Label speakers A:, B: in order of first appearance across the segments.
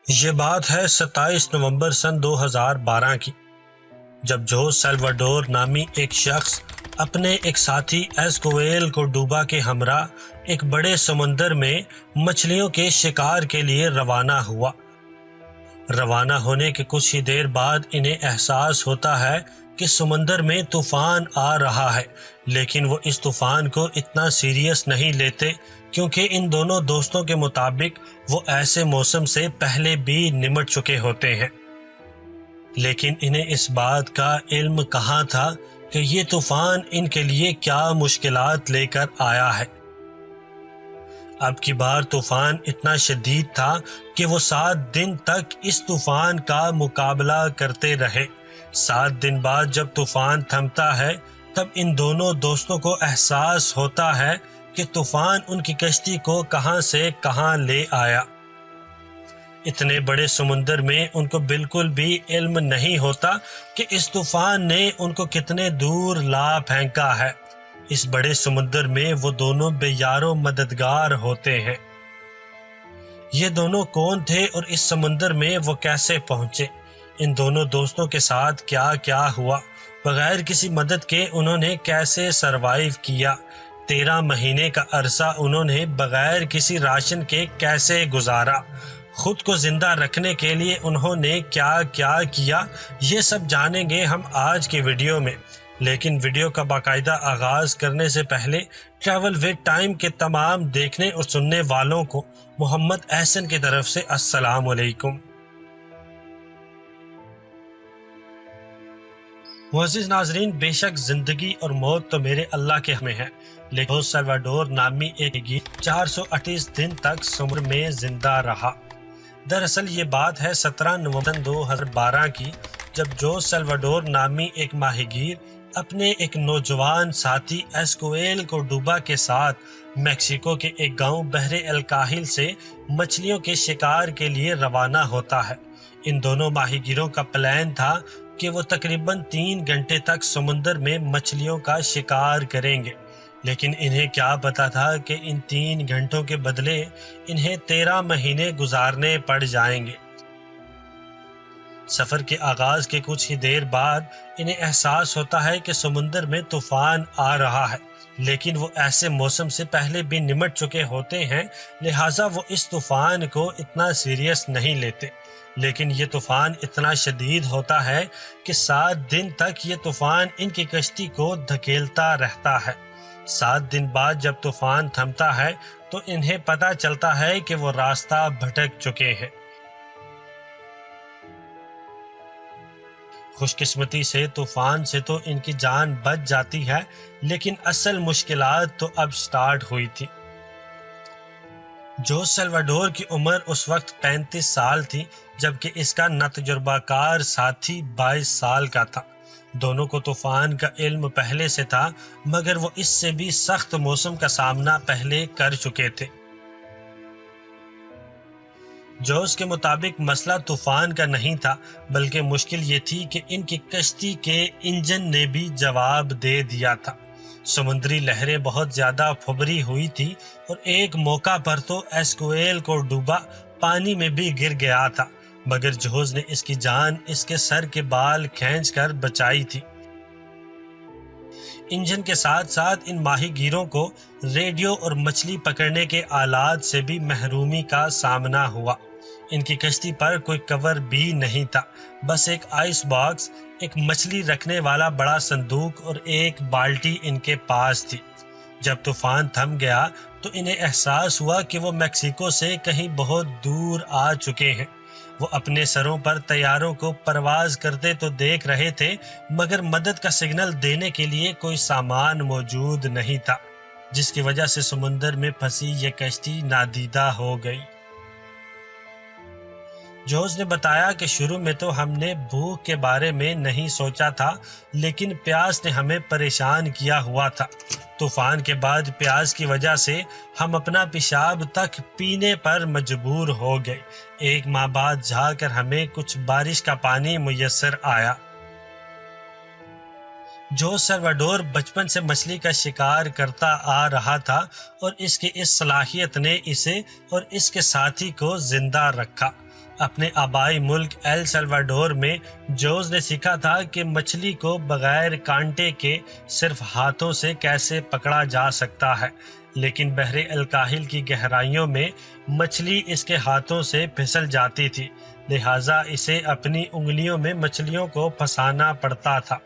A: یہ بات ہے 27 نومبر سن 2012 کی، جب جو سیلواڈور نامی ایک شخص اپنے ایک ساتھی ایسکویل کو ڈوبا کے ہمراہ ایک بڑے سمندر میں مچھلیوں کے شکار کے لیے روانہ ہوا۔ روانہ ہونے کے کچھ ہی دیر بعد انہیں احساس ہوتا ہے کہ سمندر میں طوفان آ رہا ہے، لیکن وہ اس طوفان کو اتنا سیریس نہیں لیتے کیونکہ ان دونوں دوستوں کے مطابق وہ ایسے موسم سے پہلے بھی نمٹ چکے ہوتے ہیں۔ لیکن انہیں اس بات کا علم کہاں تھا کہ یہ طوفان ان کے لیے کیا مشکلات لے کر آیا ہے۔ اب کی بار طوفان اتنا شدید تھا کہ وہ 7 دن تک اس طوفان کا مقابلہ کرتے رہے۔ 7 دن بعد جب طوفان تھمتا ہے تب ان دونوں دوستوں کو احساس ہوتا ہے کہ طوفان ان کی کشتی کو کہاں سے کہاں لے آیا۔ اتنے بڑے سمندر میں ان کو بالکل بھی علم نہیں ہوتا کہ اس طوفان نے ان کو کتنے دور لا پھینکا ہے۔ اس بڑے سمندر میں وہ دونوں بے یار و مددگار ہوتے ہیں۔ یہ دونوں کون تھے اور اس سمندر میں وہ کیسے پہنچے؟ ان دونوں دوستوں کے ساتھ کیا کیا ہوا؟ بغیر کسی مدد کے انہوں نے کیسے سروائیو کیا؟ 13 مہینے کا عرصہ انہوں نے بغیر کسی راشن کے کیسے گزارا؟ خود کو زندہ رکھنے کے لیے انہوں نے کیا کیا کیا؟ یہ سب جانیں گے ہم آج کی ویڈیو میں، لیکن ویڈیو کا باقاعدہ آغاز کرنے سے پہلے ٹریول ود ٹائم کے تمام دیکھنے اور سننے والوں کو محمد احسن کی طرف سے السلام علیکم۔ معزز ناظرین، بے شک زندگی اور موت تو میرے اللہ کے ہمیں ہے، لیکن سیلواڈور نامی ایک گیر 428 دن تک سمندر میں زندہ رہا۔ دراصل یہ بات ہے 17 نومبر 2012 کی، جب جو سیلواڈور نامی ایک ماہی گیر اپنے ایک نوجوان ساتھی ایسکویل کو ڈوبا کے ساتھ میکسیکو کے ایک گاؤں بحر الکاہل سے مچھلیوں کے شکار کے لیے روانہ ہوتا ہے۔ ان دونوں ماہی گیروں کا پلان تھا کہ وہ تقریباً 3 گھنٹے تک سمندر میں مچھلیوں کا شکار کریں گے، لیکن انہیں کیا پتا تھا کہ ان 3 گھنٹوں کے بدلے انہیں 13 مہینے گزارنے پڑ جائیں گے۔ سفر کے آغاز کے کچھ ہی دیر بعد انہیں احساس ہوتا ہے کہ سمندر میں طوفان آ رہا ہے، لیکن وہ ایسے موسم سے پہلے بھی نمٹ چکے ہوتے ہیں، لہٰذا وہ اس طوفان کو اتنا سیریس نہیں لیتے۔ لیکن یہ طوفان اتنا شدید ہوتا ہے کہ 7 دن تک یہ طوفان ان کی کشتی کو دھکیلتا رہتا ہے۔ 7 دن بعد جب طوفان تھمتا ہے تو انہیں پتہ چلتا ہے کہ وہ راستہ بھٹک چکے ہیں۔ خوش قسمتی سے طوفان سے تو ان کی جان بچ جاتی ہے، لیکن اصل مشکلات تو اب سٹارٹ ہوئی تھی۔ جو سیلواڈور کی عمر اس وقت 35 سال تھی، جبکہ اس کا ناتجربہ کار ساتھی 22 سال کا تھا۔ دونوں کو طوفان کا علم پہلے سے تھا، مگر وہ اس سے بھی سخت موسم کا سامنا پہلے کر چکے تھے۔ جوز کے مطابق مسئلہ طوفان کا نہیں تھا، بلکہ مشکل یہ تھی کہ ان کی کشتی کے انجن نے بھی جواب دے دیا تھا۔ سمندری لہریں بہت زیادہ پھبری ہوئی تھی اور ایک موقع پر تو ایسکویل کو ڈوبا پانی میں بھی گر گیا تھا، مگر جوز نے اس کی جان اس کے سر کے بال کھینچ کر بچائی تھی۔ انجن کے ساتھ ساتھ ان ماہی گیروں کو ریڈیو اور مچھلی پکڑنے کے آلات سے بھی محرومی کا سامنا ہوا۔ ان کی کشتی پر کوئی کور بھی نہیں تھا، بس ایک آئس باکس، ایک مچھلی رکھنے والا بڑا صندوق اور ایک بالٹی ان کے پاس تھی۔ جب طوفان تھم گیا تو انہیں احساس ہوا کہ وہ میکسیکو سے کہیں بہت دور آ چکے ہیں۔ وہ اپنے سروں پر طیاروں کو پرواز کرتے تو دیکھ رہے تھے، مگر مدد کا سگنل دینے کے لیے کوئی سامان موجود نہیں تھا، جس کی وجہ سے سمندر میں پھنسی یہ کشتی نادیدہ ہو گئی۔ جوز نے بتایا کہ شروع میں تو ہم نے بھوک کے بارے میں نہیں سوچا تھا، لیکن پیاس نے ہمیں پریشان کیا ہوا تھا۔ طوفان کے بعد پیاس کی وجہ سے ہم اپنا پیشاب تک پینے پر مجبور ہو گئے۔ 1 ماہ بعد جا کر ہمیں کچھ بارش کا پانی میسر آیا۔ جو سیلواڈور بچپن سے مچھلی کا شکار کرتا آ رہا تھا اور اس کی اس صلاحیت نے اسے اور اس کے ساتھی کو زندہ رکھا۔ اپنے آبائی ملک ایل سلواڈور میں جوز نے سیکھا تھا کہ مچھلی کو بغیر کانٹے کے صرف ہاتھوں سے کیسے پکڑا جا سکتا ہے، لیکن بحر الکاہل کی گہرائیوں میں مچھلی اس کے ہاتھوں سے پھسل جاتی تھی، لہٰذا اسے اپنی انگلیوں میں مچھلیوں کو پھنسانا پڑتا تھا۔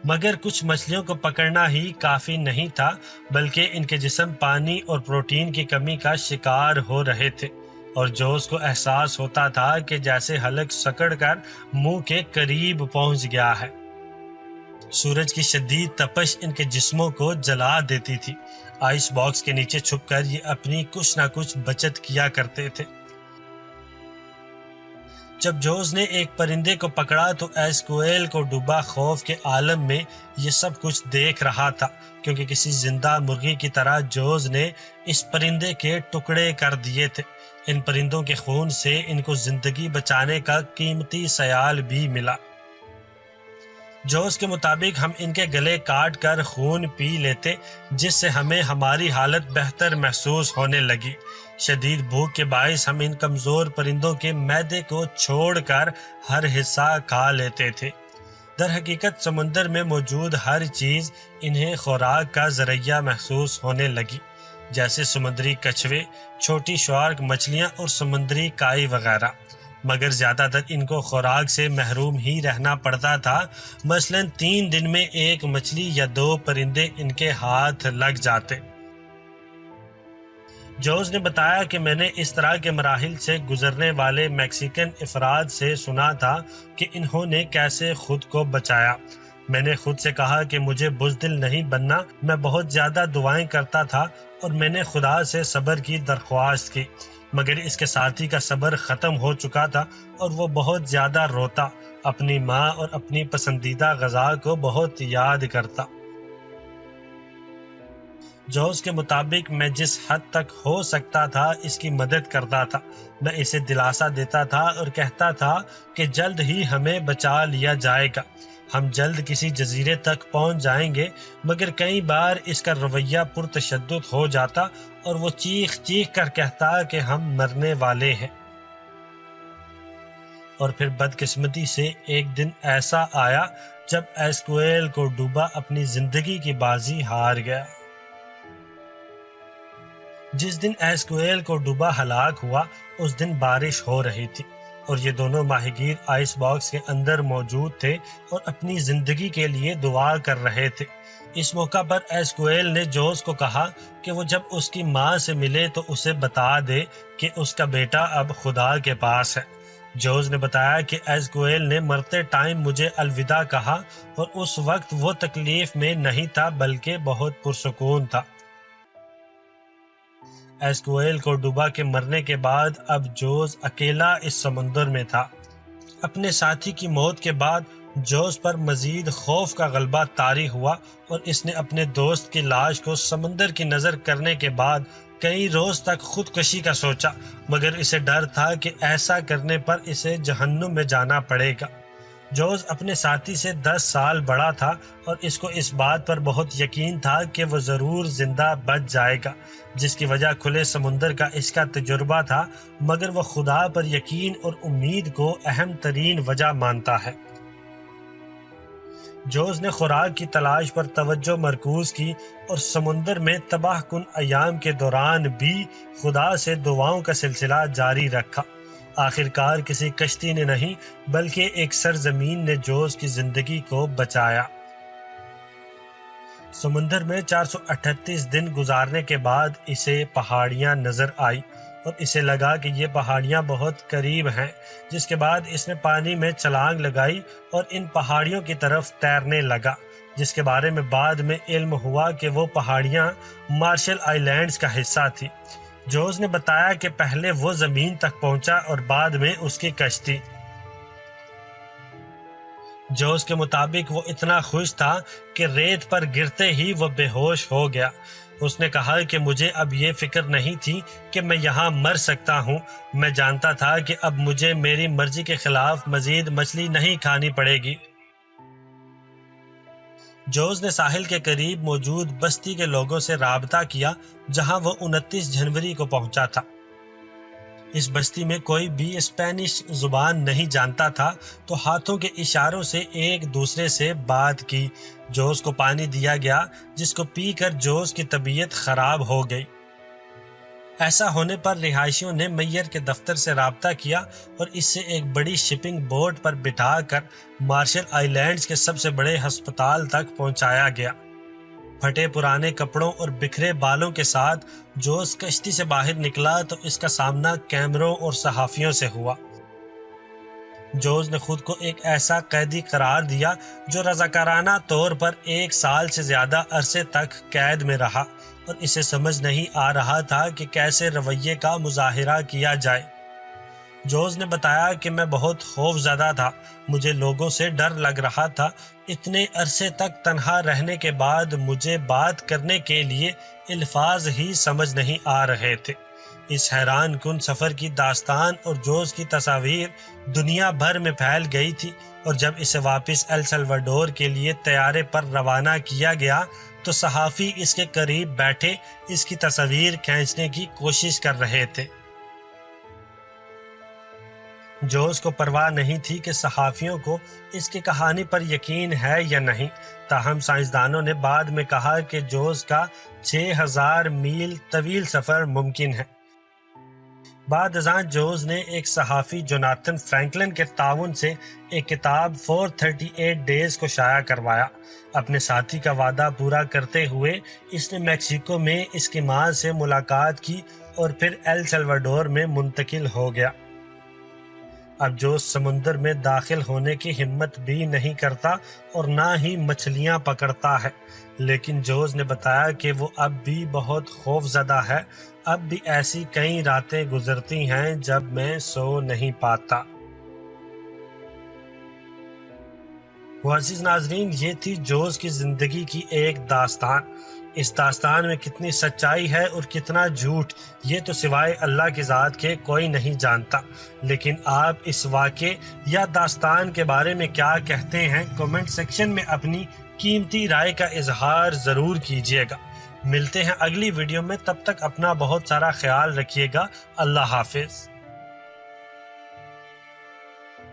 A: مگر کچھ مچھلیوں کو پکڑنا ہی کافی نہیں تھا، بلکہ ان کے جسم پانی اور پروٹین کی کمی کا شکار ہو رہے تھے، اور جوز کو احساس ہوتا تھا کہ جیسے حلق سکڑ کر منہ کے قریب پہنچ گیا ہے۔ سورج کی شدید تپش ان کے جسموں کو جلا دیتی تھی۔ آئس باکس کے نیچے چھپ کر یہ اپنی کچھ نہ کچھ بچت کیا کرتے تھے۔ جب جوز نے ایک پرندے کو پکڑا تو ایسکویل کو ڈوبا خوف کے عالم میں یہ سب کچھ دیکھ رہا تھا، کیونکہ کسی زندہ مرغی کی طرح جوز نے اس پرندے کے ٹکڑے کر دیے تھے۔ ان پرندوں کے خون سے ان کو زندگی بچانے کا قیمتی سیال بھی ملا۔ جوز کے مطابق ہم ان کے گلے کاٹ کر خون پی لیتے، جس سے ہمیں ہماری حالت بہتر محسوس ہونے لگی۔ شدید بھوک کے باعث ہم ان کمزور پرندوں کے معدے کو چھوڑ کر ہر حصہ کھا لیتے تھے۔ در حقیقت سمندر میں موجود ہر چیز انہیں خوراک کا ذریعہ محسوس ہونے لگی، جیسے سمندری کچھوے، چھوٹی شارک مچھلیاں اور سمندری کائی وغیرہ، مگر زیادہ تر ان کو خوراک سے محروم ہی رہنا پڑتا تھا۔ مثلاً 3 دن میں ایک مچھلی یا 2 پرندے ان کے ہاتھ لگ جاتے۔ جوز نے بتایا کہ میں نے اس طرح کے مراحل سے گزرنے والے میکسیکن افراد سے سنا تھا کہ انہوں نے کیسے خود کو بچایا۔ میں نے خود سے کہا کہ مجھے بزدل نہیں بننا، میں بہت زیادہ دعائیں کرتا تھا اور میں نے خدا سے صبر کی درخواست کی، مگر اس کے ساتھی کا صبر ختم ہو چکا تھا اور وہ بہت زیادہ روتا، اپنی ماں اور اپنی پسندیدہ غذا کو بہت یاد کرتا۔ جوز کے مطابق میں جس حد تک ہو سکتا تھا اس کی مدد کرتا تھا۔ میں اسے دلاسا دیتا تھا اور کہتا تھا کہ جلد ہی ہمیں بچا لیا جائے گا، ہم جلد کسی جزیرے تک پہنچ جائیں گے، مگر کئی بار اس کا رویہ پرتشدد ہو جاتا اور وہ چیخ چیخ کر کہتا کہ ہم مرنے والے ہیں۔ اور پھر بدقسمتی سے ایک دن ایسا آیا جب ایسکویل کو ڈوبا اپنی زندگی کی بازی ہار گیا۔ جس دن ایسکویل کو ڈوبا ہلاک ہوا اس دن بارش ہو رہی تھی، اور یہ دونوں ماہی گیر آئس باکس کے اندر موجود تھے اور اپنی زندگی کے لیے دعا کر رہے تھے۔ اس موقع پر ایسکویل نے جوز کو کہا کہ وہ جب اس کی ماں سے ملے تو اسے بتا دے کہ اس کا بیٹا اب خدا کے پاس ہے۔ جوز نے بتایا کہ ایسکویل نے مرتے ٹائم مجھے الوداع کہا اور اس وقت وہ تکلیف میں نہیں تھا بلکہ بہت پرسکون تھا۔ ایسکویل کو ڈوبا کے مرنے کے بعد اب جوز اکیلا اس سمندر میں تھا۔ اپنے ساتھی کی موت کے بعد جوز پر مزید خوف کا غلبہ طاری ہوا اور اس نے اپنے دوست کی لاش کو سمندر کی نظر کرنے کے بعد کئی روز تک خودکشی کا سوچا، مگر اسے ڈر تھا کہ ایسا کرنے پر اسے جہنم میں جانا پڑے گا۔ جوز اپنے ساتھی سے 10 سال بڑا تھا اور اس کو اس بات پر بہت یقین تھا کہ وہ ضرور زندہ بچ جائے گا، جس کی وجہ کھلے سمندر کا اس کا تجربہ تھا، مگر وہ خدا پر یقین اور امید کو اہم ترین وجہ مانتا ہے۔ جوز نے خوراک کی تلاش پر توجہ مرکوز کی اور سمندر میں تباہ کن ایام کے دوران بھی خدا سے دعاؤں کا سلسلہ جاری رکھا۔ آخرکار کسی کشتی نے نہیں بلکہ ایک سرزمین نے جوز کی زندگی کو بچایا۔ سمندر میں 438 دن گزارنے کے بعد اسے پہاڑیاں نظر آئی اور اسے لگا کہ یہ پہاڑیاں بہت قریب ہیں، جس کے بعد اس نے پانی میں چھلانگ لگائی اور ان پہاڑیوں کی طرف تیرنے لگا، جس کے بارے میں بعد میں علم ہوا کہ وہ پہاڑیاں مارشل آئی لینڈز کا حصہ تھی۔ جوز نے بتایا کہ پہلے وہ زمین تک پہنچا اور بعد میں اس کی کشتی۔ جوز کے مطابق وہ اتنا خوش تھا کہ ریت پر گرتے ہی وہ بے ہوش ہو گیا۔ اس نے کہا کہ مجھے اب یہ فکر نہیں تھی کہ میں یہاں مر سکتا ہوں، میں جانتا تھا کہ اب مجھے میری مرضی کے خلاف مزید مچھلی نہیں کھانی پڑے گی۔ جوز نے ساحل کے قریب موجود بستی کے لوگوں سے رابطہ کیا جہاں وہ 29 جنوری کو پہنچا تھا۔ اس بستی میں کوئی بھی اسپینش زبان نہیں جانتا تھا تو ہاتھوں کے اشاروں سے ایک دوسرے سے بات کی۔ جوز کو پانی دیا گیا جس کو پی کر جوز کی طبیعت خراب ہو گئی۔ ایسا ہونے پر رہائشیوں نے میئر کے دفتر سے رابطہ کیا اور اس سے ایک بڑی شپنگ بوٹ پر بٹھا کر مارشل آئی لینڈز کے سب سے بڑے ہسپتال تک پہنچایا گیا۔ پھٹے پرانے کپڑوں اور بکھرے بالوں کے ساتھ جوز کشتی سے باہر نکلا تو اس کا سامنا کیمروں اور صحافیوں سے ہوا۔ جوز نے خود کو ایک ایسا قیدی قرار دیا جو رضاکارانہ طور پر 1 سال سے زیادہ عرصے تک قید میں رہا اور اسے سمجھ نہیں آ رہا تھا کہ کیسے رویے کا مظاہرہ کیا جائے۔ جوز نے بتایا کہ میں بہت خوف زدہ تھا، مجھے لوگوں سے ڈر لگ رہا تھا، اتنے عرصے تک تنہا رہنے کے بعد مجھے بات کرنے کے لیے الفاظ ہی سمجھ نہیں آ رہے تھے۔ اس حیران کن سفر کی داستان اور جوز کی تصاویر دنیا بھر میں پھیل گئی تھی، اور جب اسے واپس ایل سلواڈور کے لیے طیارے پر روانہ کیا گیا تو صحافی اس کے قریب بیٹھے اس کی تصاویر کھینچنے کی کوشش کر رہے تھے۔ جوز کو پرواہ نہیں تھی کہ صحافیوں کو اس کی کہانی پر یقین ہے یا نہیں، تاہم سائنسدانوں نے بعد میں کہا کہ جوز کا 6000 میل طویل سفر ممکن ہے۔ بعد ازاں جوز نے ایک صحافی جوناتھن فرینکلن کے تعاون سے ایک کتاب 438 ڈیز کو شائع کروایا۔ اپنے ساتھی کا وعدہ پورا کرتے ہوئے اس نے میکسیکو میں اس کی ماں سے ملاقات کی اور پھر ایل سلواڈور میں منتقل ہو گیا۔ اب جوز سمندر میں داخل ہونے کی ہمت بھی نہیں کرتا اور نہ ہی مچھلیاں پکڑتا ہے، لیکن جوز نے بتایا کہ وہ اب بھی بہت خوف زدہ ہے۔ اب بھی ایسی کئی راتیں گزرتی ہیں جب میں سو نہیں پاتا۔ معزز ناظرین، یہ تھی جوز کی زندگی کی ایک داستان۔ اس داستان میں کتنی سچائی ہے اور کتنا جھوٹ، یہ تو سوائے اللہ کی ذات کے کوئی نہیں جانتا۔ لیکن آپ اس واقعے یا داستان کے بارے میں کیا کہتے ہیں؟ کمنٹ سیکشن میں اپنی قیمتی رائے کا اظہار ضرور کیجیے گا۔ ملتے ہیں اگلی ویڈیو میں، تب تک اپنا بہت سارا خیال رکھیے گا۔ اللہ حافظ۔